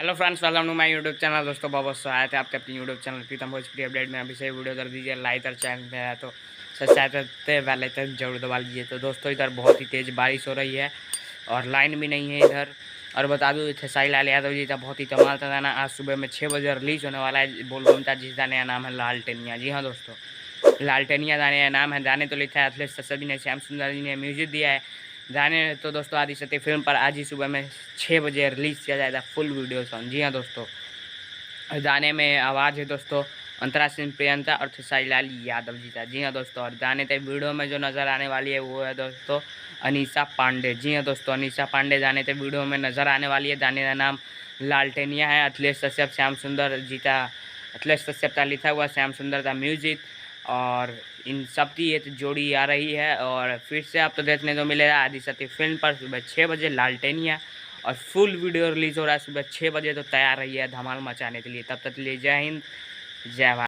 Hello friends, welcome to my YouTube channel. दोस्तों बहुत स्वागत है आपके अपनी YouTube channel Pritam Bhojpuri update में। अभी से वीडियो कर दीजिए लाइक और चैनल पे है तो सब्सक्राइब करते वाले तक जरूर दबा लीजिए। तो दोस्तों इधर बहुत ही तेज़ बारिश हो रही है और लाइन भी नहीं है इधर। और बता दूँ खेसारी लाल यादव जी का बहुत ही कमाल का गाना आज सुबह में 6 बजे रिलीज़ होने वाला है। बोलबम का जिस गाने का नाम है लालटेनिया। जी हाँ दोस्तों, लालटेनिया गाने का नाम है। गाने तो लिखा है अखिलेश कश्यप जी ने, श्याम सुंदर जी ने म्यूजिक दिया है। गाने तो दोस्तों आदिशक्ति फिल्म पर आज ही सुबह में 6 बजे रिलीज़ किया जाएगा फुल वीडियो सॉन्ग। जी हाँ दोस्तों, गाने में आवाज़ है दोस्तों अंतरा सिंह प्रियंका और खेसारी लाल यादव जी का। जी हाँ दोस्तों, और गाने के वीडियो में जो नज़र आने वाली है वो है दोस्तों अनीशा पांडे। जी हाँ दोस्तों, अनीशा पांडे गाने के वीडियो में नज़र आने वाली है। गाने का नाम लालटेनिया है। अखिलेश कश्यप श्याम सुंदर जी का, अखिलेश कश्यप का लिखा हुआ, श्याम सुंदर का म्यूजिक, और इन सब की ये जोड़ी आ रही है। और फिर से आपको देखने को मिलेगा आदिशक्ति फिल्म पर सुबह 6 बजे लालटेनिया, और फुल वीडियो रिलीज़ हो रहा है सुबह 6 बजे। तो तैयार रहिए धमाल मचाने के लिए। तब तक के लिए जय हिंद, जय भारत।